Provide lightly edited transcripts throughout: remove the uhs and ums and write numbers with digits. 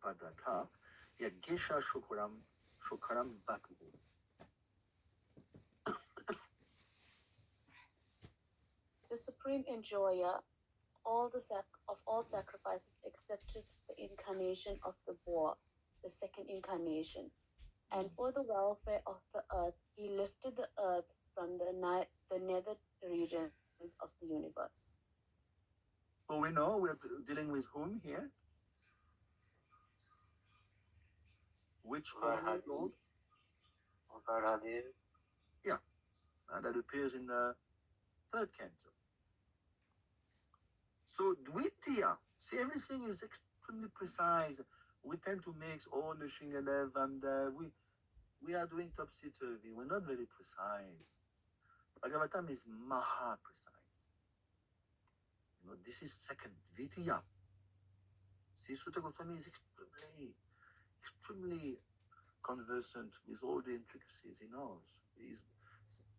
Padrata, Yagesha Shokaram Batu. The supreme enjoyer of all sacrifices accepted the incarnation of the boar, the second incarnation, and for the welfare of the earth, he lifted the earth from the nether regions of the universe. So we know we're dealing with whom here? Which form is Lord? Yeah, that appears in the third canto. So Dvitiya, see, everything is extremely precise. We tend to mix all the Shingadev and we are doing topsy-turvy. We're not very precise. Bhagavatam is maha precise. You know, this is second Dvitiya. See, Sutta Goswami is extremely conversant with all the intricacies. He knows.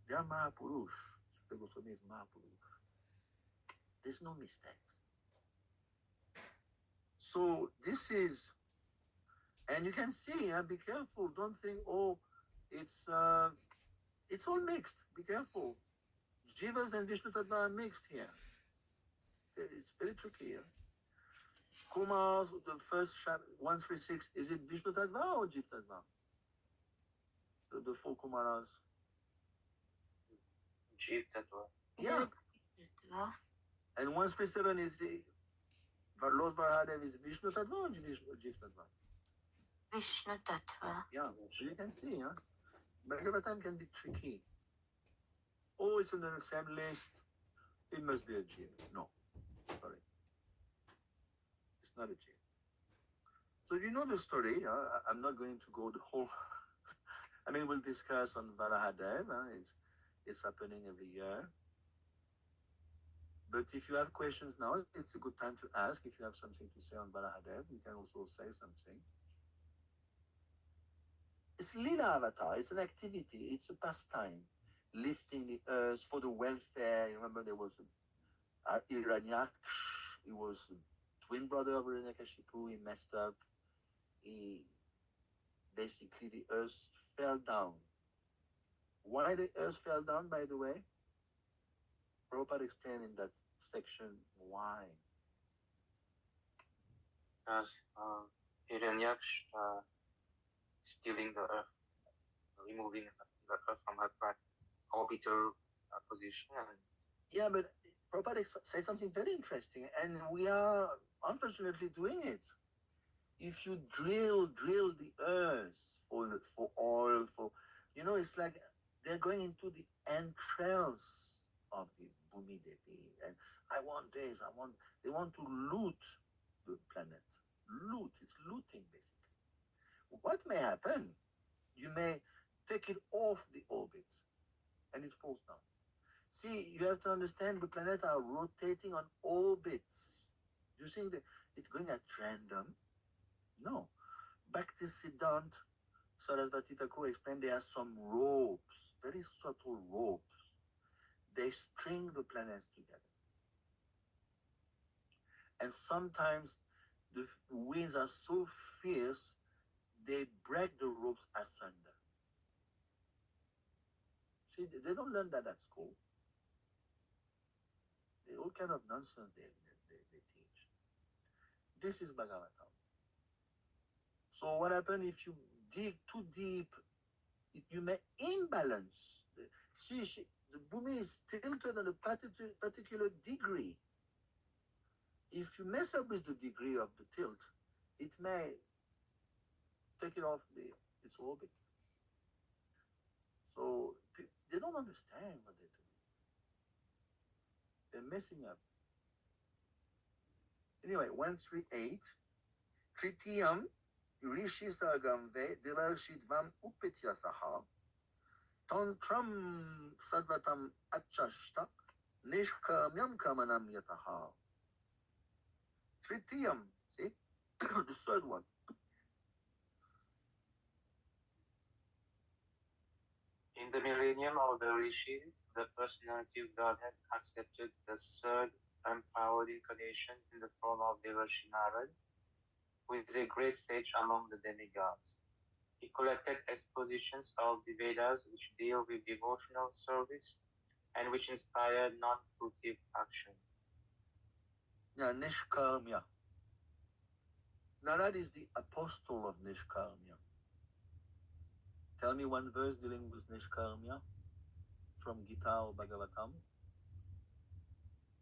They are Mahapurush. Sutta Goswami is Mahapurush. There's no mistakes. So this is, and you can see, be careful. Don't think, oh, it's all mixed. Be careful. Jivas and Vishnu Tattva are mixed here. It's very tricky here. Kumars, the first 136, is it Vishnu Tattva or Jiv Tattva? The four Kumaras. Jiv Tattva. Yeah. And 137 is the Lord Varahadev is Vishnu Tattva or Jiv Tattva? Vishnu Tattva. Yeah, so you can see, Bhagavatam can be tricky. Oh, it's in the same list. It must be a Jiv. No, sorry. It's not a Jiv. So you know the story. I'm not going to go the whole. I mean, we'll discuss on Varahadev. It's happening every year. But if you have questions now, it's a good time to ask. If you have something to say on Varahadev, you can also say something. It's Lila Avatar. It's an activity. It's a pastime. Lifting the earth for the welfare. You remember there was Hiranyaksh. He was the twin brother of Hiranyakashipu. He messed up. Basically, the earth fell down. Why the earth fell down, by the way? Prabhupada explained in that section why. As Hiranyaksh stealing the earth, removing the earth from her orbital position. Yeah, but Prabhupada said something very interesting, and we are unfortunately doing it. If you drill the earth for oil, it's like they're going into the entrails of the Bhumi Devi, and I want this, they want to loot the planet. It's looting, basically. What may happen? You may take it off the orbit, and it falls down. See, you have to understand the planets are rotating on orbits. Do you think that it's going at random? No. Bhaktisiddhanta Sarasvati Thakur explained there are some ropes, very subtle ropes. They string the planets together. And sometimes the winds are so fierce, they break the ropes asunder. See, they don't learn that at school. All kind of nonsense they teach. This is Bhagavatam. So what happens if you dig too deep? You may imbalance. The Bhumi is tilted on a particular degree. If you mess up with the degree of the tilt, it may take it off its orbit. So they don't understand what they're doing. They're messing up. Anyway, 138. Tritiyam Rishi Sagamve Devarshidvam Upetyasaha Tantram Sadvatam Achashta Nishkamyam Kamanam Yataha. Tritiyam, see? The third one. In the millennium of the Rishis, the personality of Godhead accepted the third empowered incarnation in the form of Devarshi Narad who is a great sage among the demigods. He collected expositions of the Vedas which deal with devotional service and which inspire non-fruitive action. Yeah, Nishkarmya. Narad is the apostle of Nishkarmya. Tell me one verse dealing with Nishkarmya from Gita or Bhagavatam.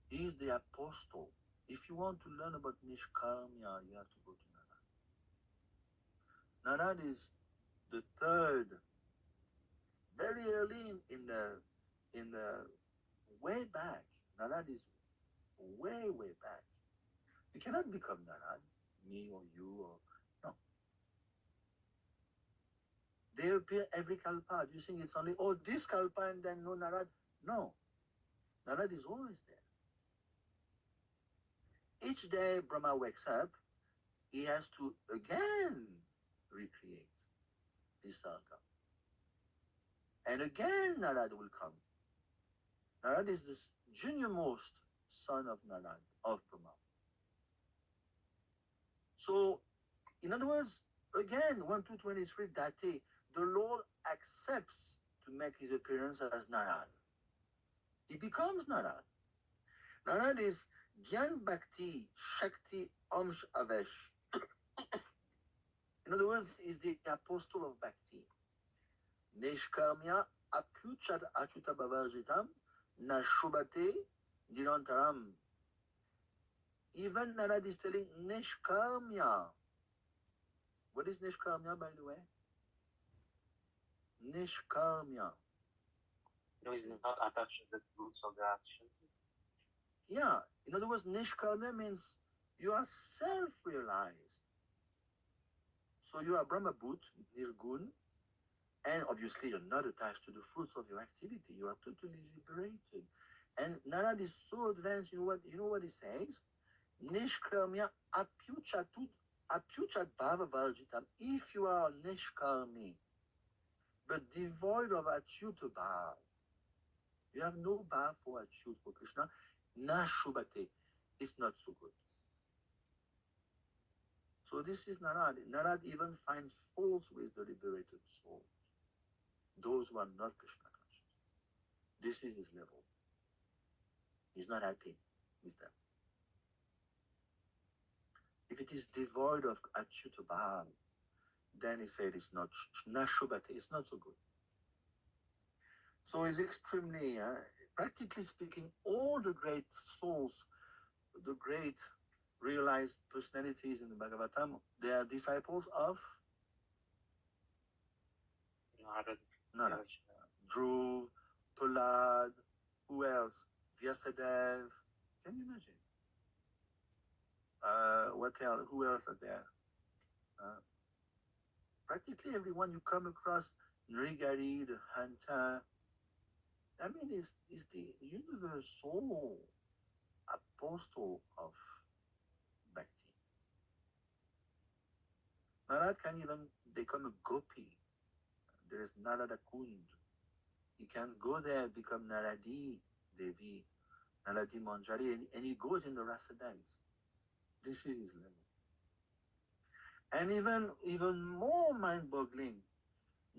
He is the apostle. If you want to learn about Nishkarmya, you have to go to Narad. Narad is the third, very early in the way back. Narad is way back. You cannot become Narad, me or you or no. They appear every kalpa. Do you think it's only this kalpa and then no Narad? No. Narad is always there. Each day Brahma wakes up, he has to again recreate this sarga. And again Narad will come. Narad is the junior most son of Narad, of Brahma. So, in other words, again, 1-2-23 date, the Lord accepts to make his appearance as Narad. He becomes Narad. Narad is Gyan Bhakti Shakti Amsh Avesh. In other words, is the apostle of Bhakti. Neshkarmya Apyuchat Achuta Bhavajitam Nashubate Nirantaram. Even Narad is telling Neshkarmya. What is Neshkarmya, by the way? Nishkarmya. Who is not attached to the fruits of the action. Yeah, in other words, Nishkarmya means you are self-realized. So you are Brahmabhut, Nirgun, and obviously you're not attached to the fruits of your activity. You are totally liberated. And Narad is so advanced, you know what he says? Nishkarmya apyuchat bhava varjitam. If you are nishkarmi, but devoid of achyuta bhav, you have no bhav for achyut, for Krishna, na shubate, it's not so good. So this is Narad. Narad even finds faults with the liberated soul, those who are not Krishna conscious. This is his level. He's not happy with them. If it is devoid of achyuta bhav, then he said it's not nashubate, it's not so good. So it's extremely, practically speaking, all the great souls, the great realized personalities in the Bhagavatam, they are disciples of Narad. Dhruv, Prahlad, who else? Vyasadev. Can you imagine? What else? Who else are there? Practically everyone you come across, Nrigari, the hunter. I mean, is the universal apostle of Bhakti. Narad can even become a gopi. There is Narada Kund. He can go there, become Naradi Devi, Naradi Manjari, and he goes in the rasa dance. This is his level. And even more mind-boggling,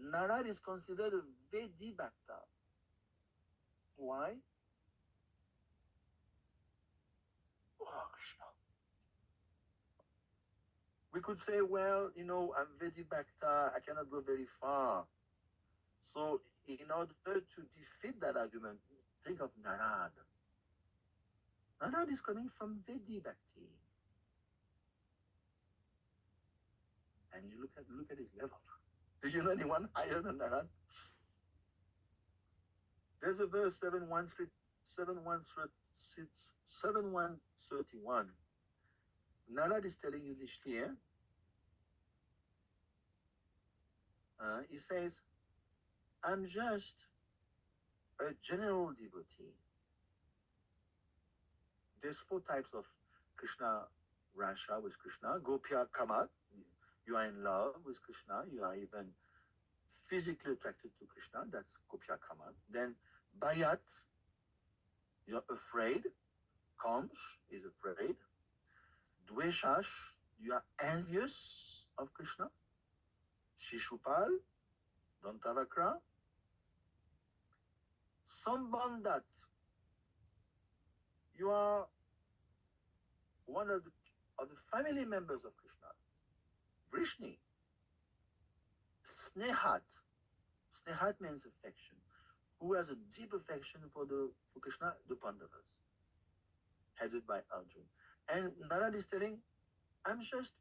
Narad is considered a Vedi Bhakta. Why? Oh, Krishna. We could say, well, I'm Vedi Bhakta, I cannot go very far. So in order to defeat that argument, think of Narad. Narad is coming from Vedi Bhakti. And you look at his level. Do you know anyone higher than Narad? There's a verse 7131. Narad is telling Yudhishthir, he says, I'm just a general devotee. There's 4 types of Krishna Rasha with Krishna. Gopya Kamat, you are in love with Krishna, you are even physically attracted to Krishna, that's Gopya Kamat. Then Bayat, you're afraid. Kamsh is afraid. Dveshash, You are envious of Krishna, Shishupal, Dantavakra, someone that you are one of the family members of Krishna, Vrishni, Snehat. Snehat means affection. Who has a deep affection for Krishna? The Pandavas, headed by Arjuna. And Narad is telling, I'm just,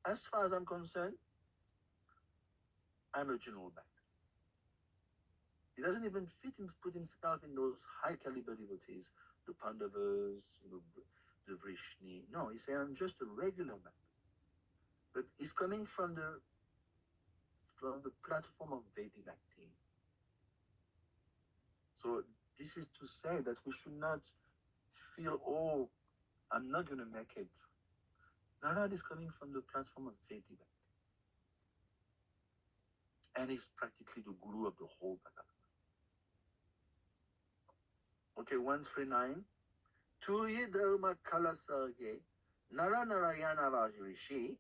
as far as I'm concerned, I'm a general back. He doesn't even put himself in those high caliber devotees, the Pandavas, the Vrishni. No, he's saying I'm just a regular back. But he's coming from the platform of Vedic Bhakti. So this is to say that we should not feel, oh, I'm not going to make it. Narad is coming from the platform of Vedic Bhakti. And he's practically the guru of the whole Bhagavatam. Okay, 139. Turi dharma kala sarge, nara narayana vajrishi,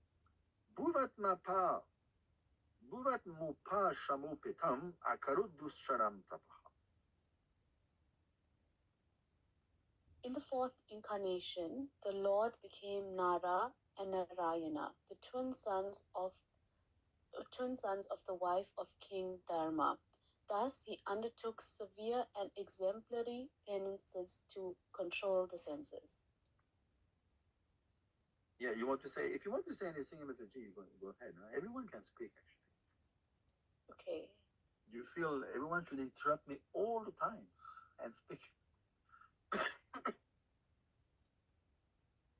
bhuvat mupa shamupitam akarut duscharam tapaha. In the fourth incarnation, the Lord became Nara and Narayana, the twin sons of the wife of King Dharma. Thus, he undertook severe and exemplary penances to control the senses. Yeah, if you want to say anything about the G, you go ahead. Huh? Everyone can speak, actually. Okay. You feel everyone should interrupt me all the time and speak.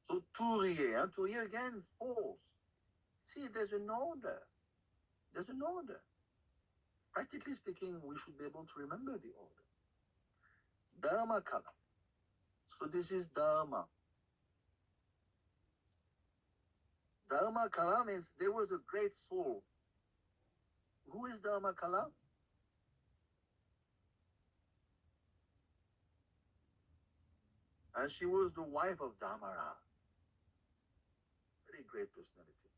So, Turiye again, false. See, there's an order. Practically speaking, we should be able to remember the order. Dharma Kala. So this is Dharma. Dharma Kala means there was a great soul. Who is Dharma Kala? And she was the wife of Dhamara. Very great personality.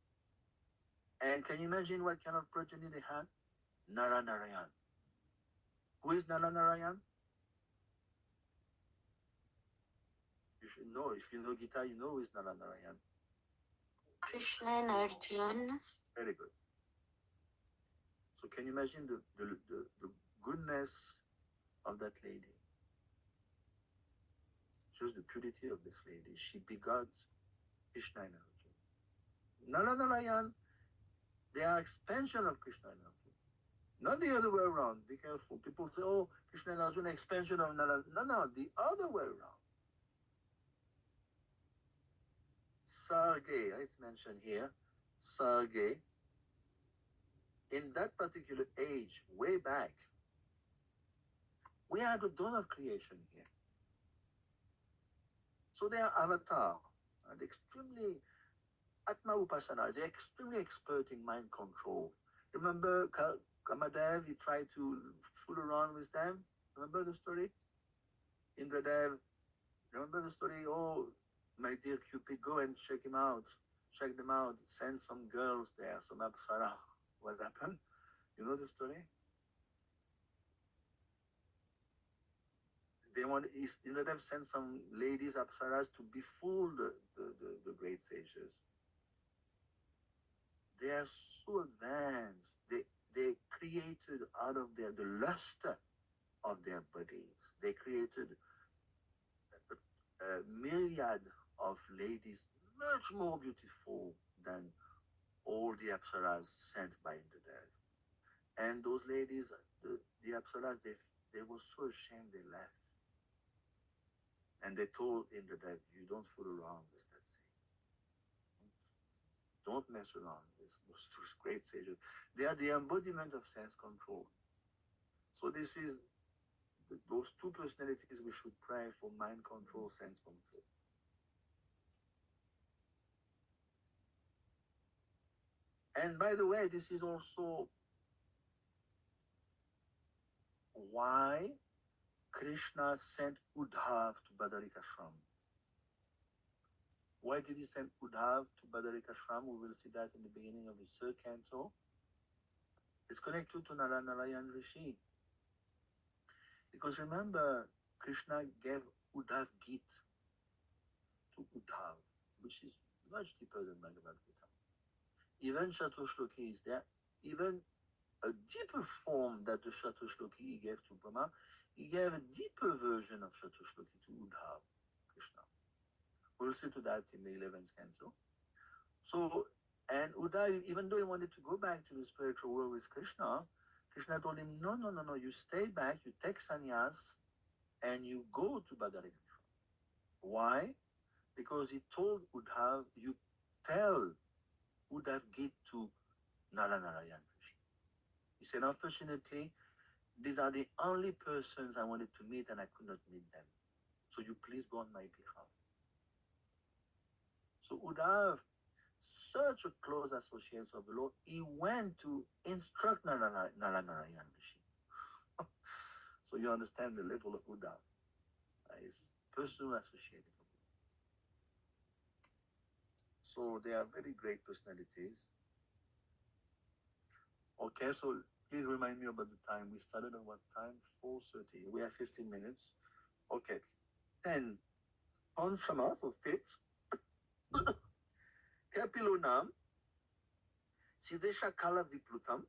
And can you imagine what kind of progeny they had? Narayan. Who is Narayan? You should know. If you know Gita, you know who is Narayan. Krishna and Arjuna. Very good. So can you imagine the goodness of that lady? Just the purity of this lady. She begot Krishna and Arjuna. Narayan, they are expansion of Krishna and Arjuna. Not the other way around. Be careful. People say, oh, Krishna and Arjuna, expansion of Narayan. No, the other way around. Sarge, it's mentioned here. Sarge, in that particular age, way back, we are at the dawn of creation here. So they are avatar, and extremely Atma Upasana, they're extremely expert in mind control. Remember Kamadev, he tried to fool around with them? Remember the story? Indradev, remember the story? Oh, my dear Cupid, go and check them out, send some girls there, some Apsara. What happened? You know the story? Indradev sent some ladies, Apsaras, to befool the great sages. They are so advanced. They created out of the luster of their bodies. They created a myriad of ladies much more beautiful than all the Apsaras sent by Indradev. And those ladies, the Apsaras, they were so ashamed they left. And they told Indradev, you don't fool around with that thing. Don't mess around with those two great sages. They are the embodiment of sense control. So this is those two personalities we should pray for: mind control, sense control. And by the way, this is also why Krishna sent Uddhav to Badarikashram. Why did he send Uddhav to Badarikashram? We will see that in the beginning of the third canto. It's connected to Narayan Rishi. Because remember, Krishna gave Uddhav Git to Uddhav, which is much deeper than Bhagavad Gita. Even Chatushloki is there. Even a deeper form that the Chatushloki he gave to Brahma, he gave a deeper version of Chatushloki to Uddhav, Krishna. We'll see to that in the 11th canto. So, and Uddhav, even though he wanted to go back to the spiritual world with Krishna, Krishna told him, no, you stay back, you take sannyas, and you go to Badarikashram. Why? Because he told Uddhav, you tell Uddhav Git to Narayan Rishi. He said, unfortunately, these are the only persons I wanted to meet and I could not meet them. So you please go on my behalf. So Uddhav, such a close associate of the Lord, he went to instruct Narayan Rishi. So you understand the level of Uddhav. His personal associate. So they are very great personalities. Okay, so please remind me about the time. We started at what time? 4:30. We have 15 minutes. Okay. 10. Panchama, so fifth. Kapilonam. Sidesha Kala Viplutam.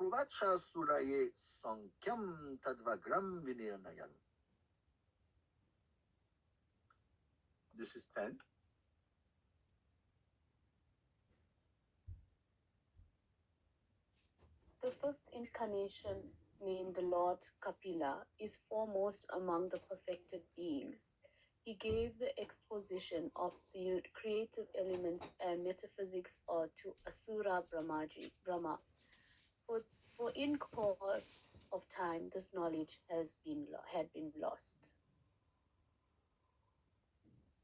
Provacha Suraye Sankyam Tadvagram Vinirnayan. This is 10. The fifth incarnation, named the Lord Kapila, is foremost among the perfected beings. He gave the exposition of the creative elements and metaphysics to Asura Brahma. For in course of time, this knowledge had been lost.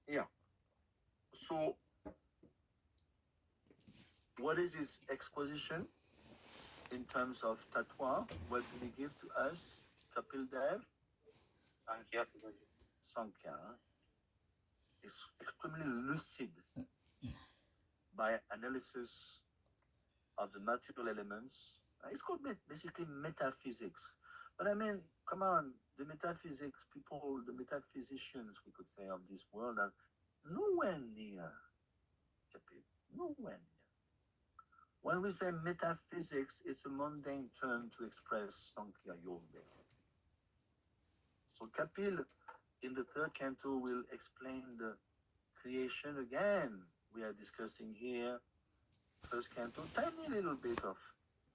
Yeah. So, what is his exposition in terms of Tatwa? What did he give to us? Kapil Dev? Sankhya is extremely lucid by analysis of the material elements. It's called basically metaphysics. But I mean, come on, the metaphysics people, the metaphysicians, we could say, of this world are nowhere near Kapil. Nowhere near. When we say metaphysics, it's a mundane term to express Sankhya Yoga, basically. So Kapil, in the third canto, will explain the creation again. We are discussing here, first canto, tiny little bit of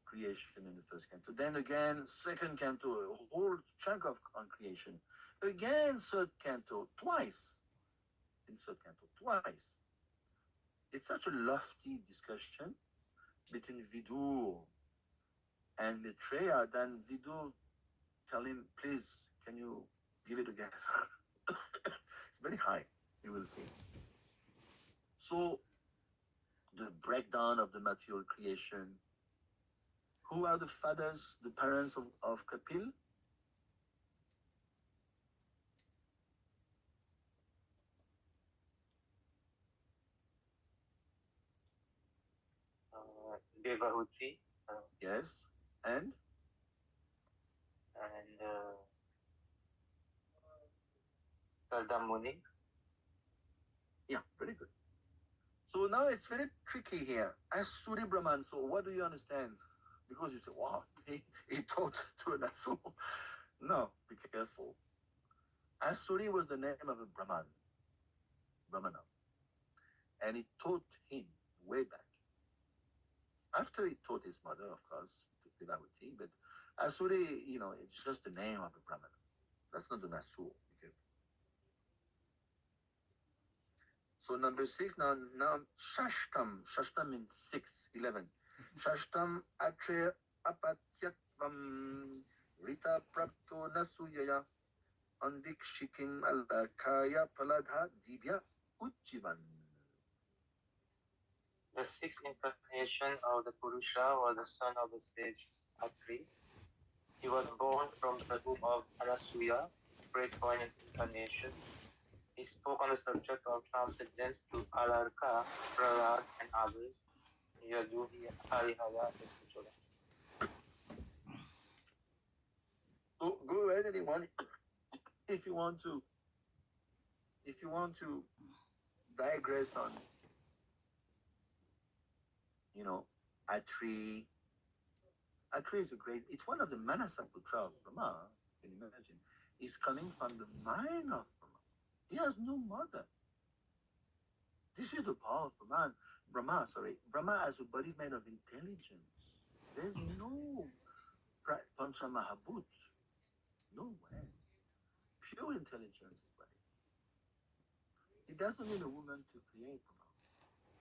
creation in the first canto. Then again, second canto, a whole chunk of on creation. Again, third canto, twice. In third canto, twice. It's such a lofty discussion between Vidur and Maitreya. Then Vidur tell him, please, can you give it again? It's very high, you will see. So, the breakdown of the material creation. Who are the fathers, the parents of Kapil? Devahuti. Yes, and Sardamuni. Yeah, very good. So now it's very tricky here. Asuri Brahman, so what do you understand? Because you say, wow, he taught to an Asur. No, be careful. Asuri was the name of a Brahmana. And he taught him way back. After he taught his mother, of course, Devahuti, but Asuri, it's just the name of a Brahmana. That's not an Asur. So number 6, now Shashtam means 6, 11. Shashtam atre apatyatvam rita prapto nasuyaya andikshikim alakaya paladha divya uchivan. The sixth incarnation of the Purusha was the son of the sage Atri. He was born from the womb of Anasuya, prayed for an incarnation. He spoke on the subject of transcendence to Alarka, Prahlad, and others, Yaduhi, Harihara, etc. Go ahead, anyone, if you want to digress on, Atri. Atri is it's one of the Manasaputra of Brahma. Can you imagine? He's coming from the mind of Brahma. He has no mother. This is the power of Brahma, Brahma has a body made of intelligence. There's no Pancha Mahabhut. No way. Pure intelligence is body. It doesn't need a woman to create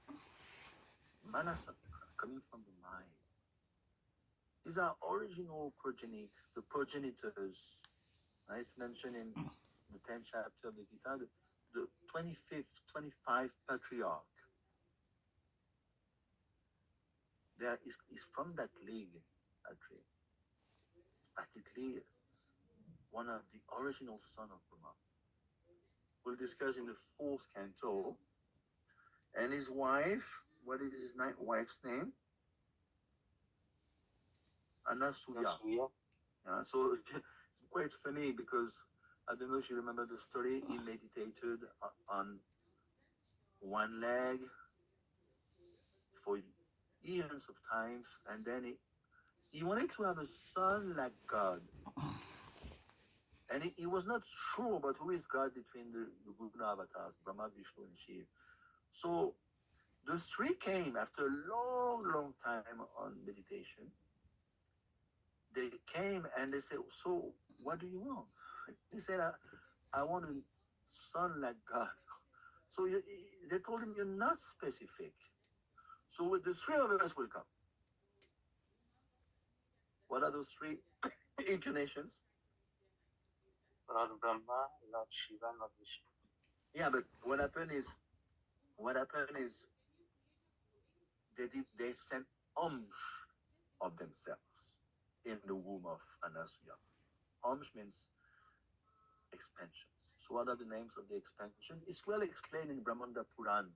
Brahma. Manasaputra, coming from the mind. These are original the progenitors. It's mentioned in the 10th chapter of the Gita, the 25th patriarch. There is from that league, actually, practically one of the original son of Brahma. We'll discuss in the 4th canto. And his wife, what is his wife's name? Anasuya. So it's quite funny because I don't know if you remember the story. He meditated on one leg for years of times, and then he wanted to have a son like God. And he was not sure about who is God between the Guna avatars, Brahma, Vishnu, and Shiva. So the three came after a long, long time on meditation. They came and they said, so what do you want? He said, I want a son like God. So they told him, you're not specific. So with the three of us will come. What are those three incarnations? Lord Brahma, Lord Shiva, Lord Vishnu. Yeah, but what happened is they sent of themselves in the womb of Anasuya. Means expansions. So what are the names of the expansions? It's well explained in Brahmanda Puran.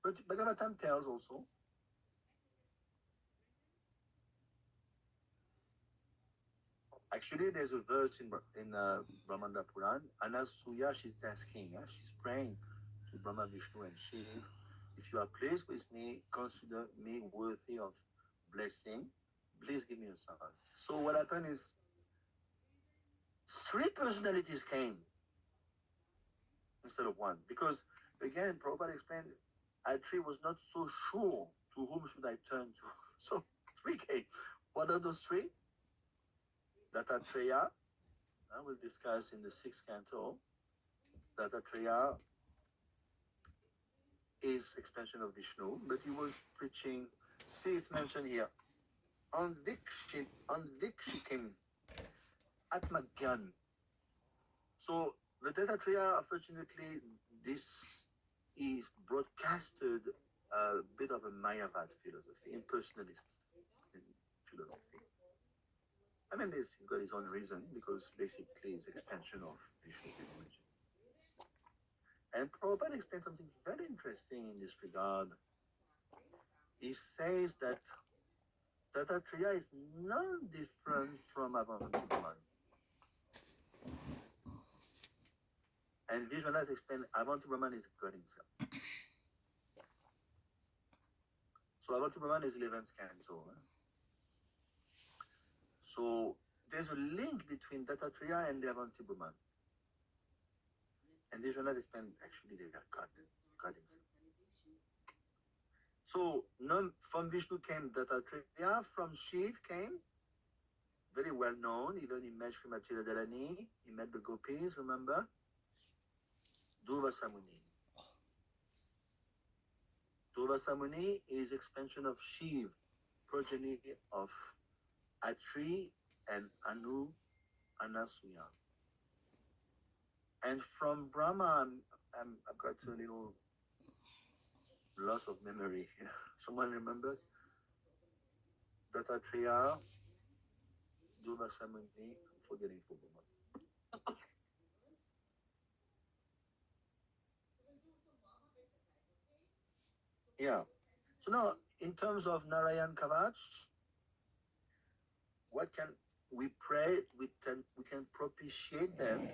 But Bhagavatam tells also. Actually, there's a verse in Brahmanda Puran. Anasuya, she's asking, she's praying to Brahma, Vishnu, and Shiva. If you are pleased with me, consider me worthy of blessing. Please give me a son. So what happened is three personalities came instead of one. Because, again, Prabhupada explained, Atri was not so sure to whom should I turn to. So three came. What are those three? Dattatreya, we'll discuss in the 6th canto. Dattatreya is expansion of Vishnu, but he was preaching, see it's mentioned here, Anvikshikim Atmagyan. So the Dattatreya, unfortunately, this is broadcasted a bit of a Mayavad philosophy, impersonalist philosophy. I mean, he's got his own reason, because basically it's expansion of Vishnu theology. And Prabhupada explains something very interesting in this regard. He says that Dattatreya is non different from Avanti Brahman. And Vishwanath explained Avanti Brahman is God himself. So Avanti Brahman is 11th canto. So there's a link between Dattatreya and the Avanti Brahman. And Vishwanath explained actually they are God himself. So from Vishnu came Dattatreya, from Shiv came, very well known, even he met Srimati Radharani, he met the Gopis, remember? Durvasa Muni. Durvasa Muni is expansion of Shiv, progeny of Atri and Anasuya. And from Brahma, I've got a little loss of memory. Someone remembers? Dattatreya, Durvasa Muni, I'm forgetting for Brahma. Yeah. So now, in terms of Narayan Kavach, what can we pray? We can propitiate them.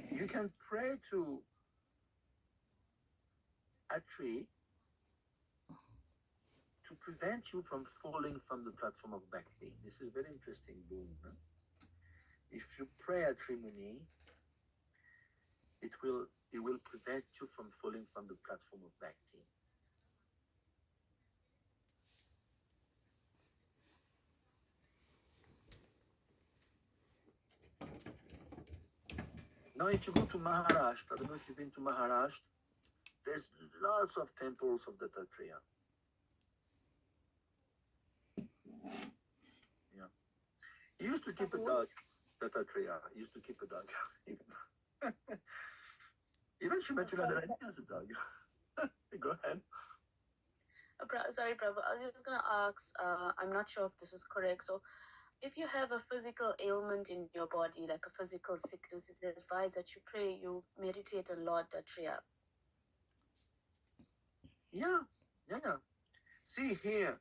You can pray to a tree to prevent you from falling from the platform of bhakti. This is very interesting, boon. Huh? If you pray at Trimuni, it will prevent you from falling from the platform of bhakti. Now, if you go to Maharashtra, I don't know if you've been to Maharashtra, there's lots of temples of Dattatreya. Yeah. He used to keep a dog, Dattatreya. He used to keep a dog. Even Shrimad Radharani has a dog. Go ahead. Sorry, Prabhu. I was just gonna ask. I'm not sure if this is correct. So, if you have a physical ailment in your body, like a physical sickness, it's advised that you pray, you meditate a lot, Dattriya. Yeah. See here.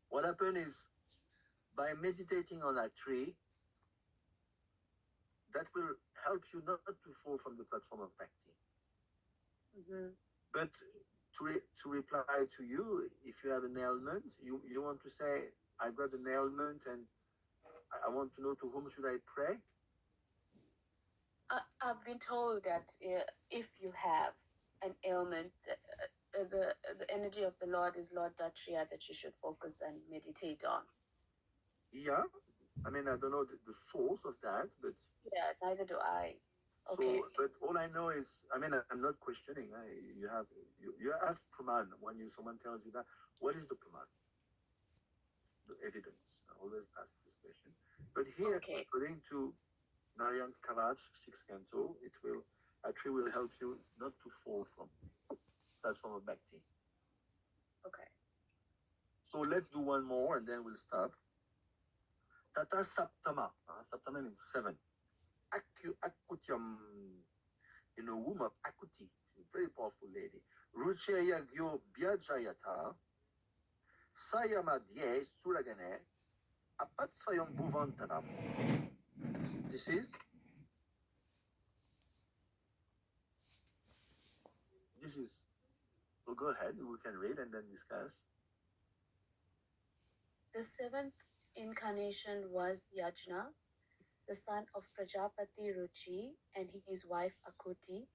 What happened is, by meditating on that tree, that will help you not to fall from the platform of bhakti. Mm-hmm. But to reply to you, if you have an ailment, you want to say, I've got an ailment and I want to know to whom should I pray? I've been told that if you have an ailment, the energy of the Lord is Lord Dattriya that you should focus and meditate on. Yeah. I mean, I don't know the source of that, but... Yeah, neither do I. Okay. So, but all I know is, I mean, I'm not questioning. You have praman when someone tells you that. What is the praman? The evidence. I always ask this question. But here, according to Narayan Kavach, 6th canto, a tree will help you not to fall from platform of bhakti. Okay. So let's do one more and then we'll stop. Tata Saptama. Saptama means 7. Akutyam, in a womb of Akuti, a very powerful lady. Rucheya Gyo Byajayata, Sayamadye Suragane, Apatsayam Bhuvantanam. This is well, go ahead, we can read and then discuss. The 7th incarnation was Yajna, the son of Prajapati Ruchi and his wife Akuti.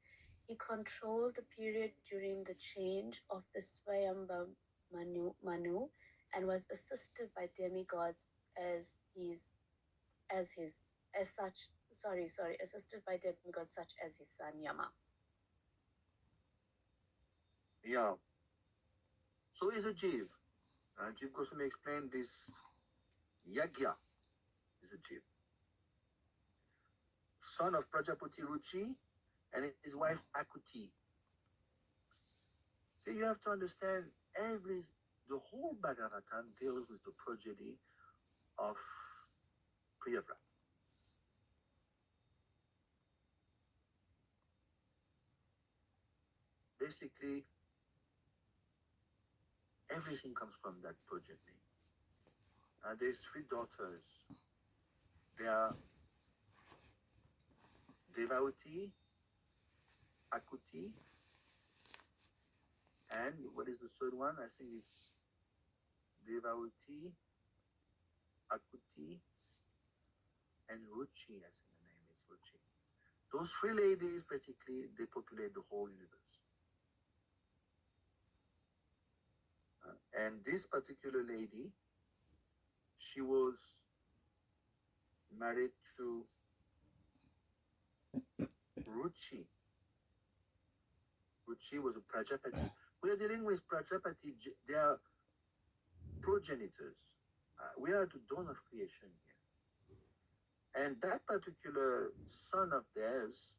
He controlled the period during the change of the Swayambha Manu and was assisted by demigods assisted by demigods such as his son Yama. Yeah. So is a Jiv. Jiv Goswami explained this. Yagya is a Jiv. Son of Prajapati Ruchi and his wife Akuti. So you have to understand the whole Bhagavatam deals with the progeny of Priyavrat. Basically, everything comes from that progeny. There's 3 daughters. They are Devavati, Akuti, and what is the third one? I think it's Devavati, Akuti, and Ruchi. I think the name is Ruchi. Those 3 ladies, basically, they populate the whole universe. And this particular lady, she was married to Ruchi. Ruchi was a Prajapati. We are dealing with Prajapati. They are progenitors. We are at the dawn of creation here. And that particular son of theirs,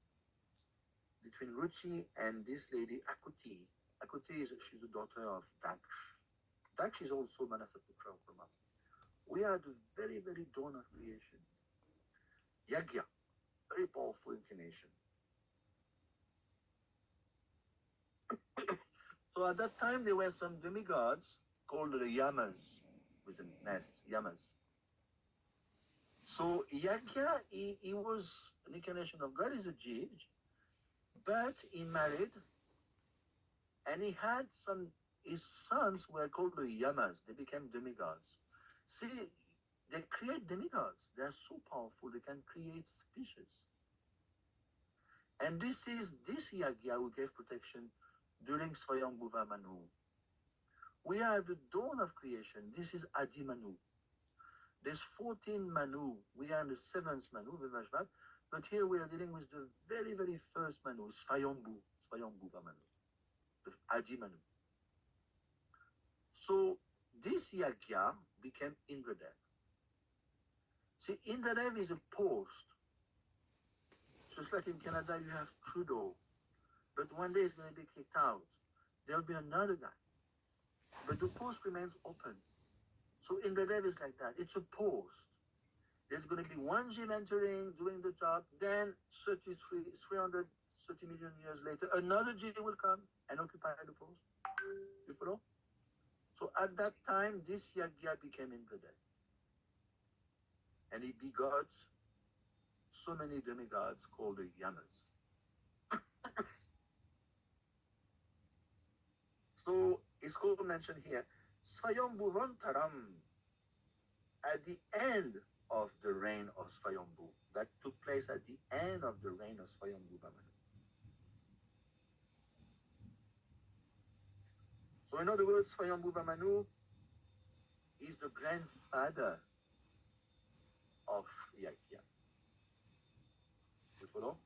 between Ruchi and this lady, Akuti. Akuti she's the daughter of Daksh. Daksh is also Manasaputra of Brahma. We are at the very, very dawn of creation. Yagya, very powerful incarnation. So at that time, there were some demigods called the Yamas, with an S, Yamas. So Yagya, he was an incarnation of God, he's a judge, but he married, and he had some, his sons were called the Yamas. They became demigods. See, they create demigods. They are so powerful, they can create species. And this Yagya who gave protection during Swayambhuva Manu. We are at the dawn of creation. This is Adi Manu. There's 14 Manu. We are in the 7th Manu, Vivajvat. But here we are dealing with the very, very first Manu, Swayambhuva Manu, the Adi Manu. So this Yagya became Indradev. See, Indradev is a post. Just like in Canada, you have Trudeau. But one day he's going to be kicked out. There'll be another guy. But the post remains open. So Indradev is like that. It's a post. There's going to be one Jiv entering, doing the job. Then 330 million years later, another Jiv will come and occupy the post. You follow? So at that time, this Yagya became Indradev. And he begot so many demigods called the Yamas. So it's called mentioned here, Swayambhuvantaram, at the end of the reign of Swayambhu. That took place at the end of the reign of Swayambhu Manu. So in other words, Swayambhu Manu is the grandfather of Yagya. You follow?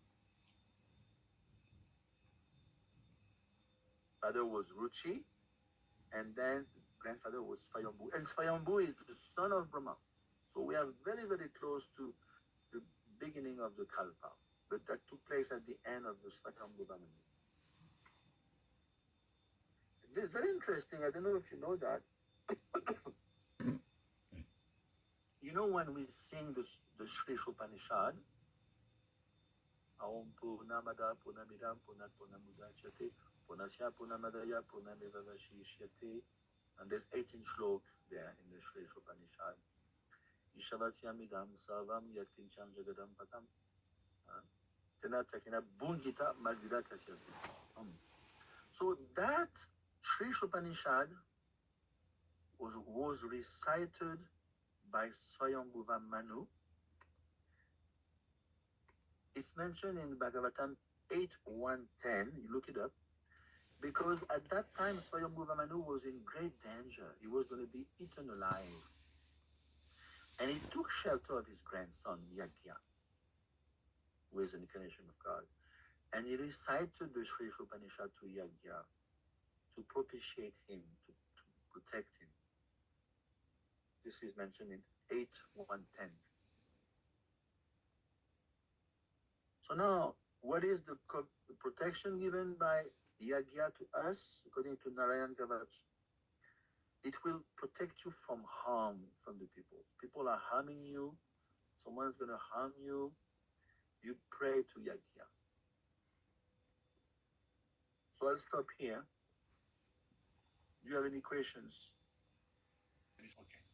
Father was Ruchi, and then grandfather was Swayambhu. And Swayambhu is the son of Brahma. So we are very, very close to the beginning of the Kalpa. But that took place at the end of the Swayambhu Manu. It's very interesting. I don't know if you know that. You know when we sing the Shri Upanishad, Aum Purnamada Purnamidam Purnat Purnamudachyate Purnasya Purnamadaya Purnamevavashishyate, and there's 18 shlok there in the Shri Upanishad. Ishavasyamidam Sarvam Yaktincham Jagadam Patam. Tena Takina Bungita Magida Kasyasi. So that Shri Upanishad was recited by Swayambhuva Manu. It's mentioned in Bhagwatam 8.1.10, you look it up, because at that time Swayambhuva Manu was in great danger. He was going to be eaten alive. And he took shelter of his grandson, Yagya, who is an incarnation of God. And he recited the Shri Upanishad to Yagya to propitiate him, to protect him. This is mentioned in 8.1.10. So now, what is the protection given by Yagya to us, according to Narayan Kavach? It will protect you from harm from the people. People are harming you. Someone's going to harm you. You pray to Yagya. So I'll stop here. Do you have any questions? Okay.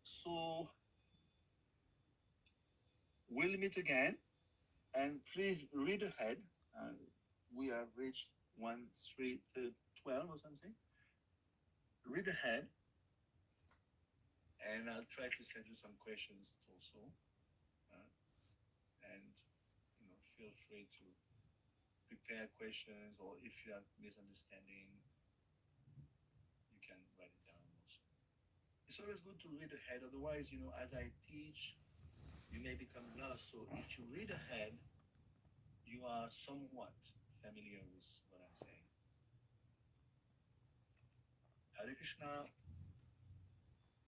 So we'll meet again, and please read ahead. We have reached 1:12 or something. Read ahead, and I'll try to send you some questions also. And feel free to prepare questions, or if you have misunderstanding, you can write it down also. It's always good to read ahead. Otherwise, as I teach, you may become lost. So if you read ahead, you are somewhat familiar with what I'm saying. Hare Krishna.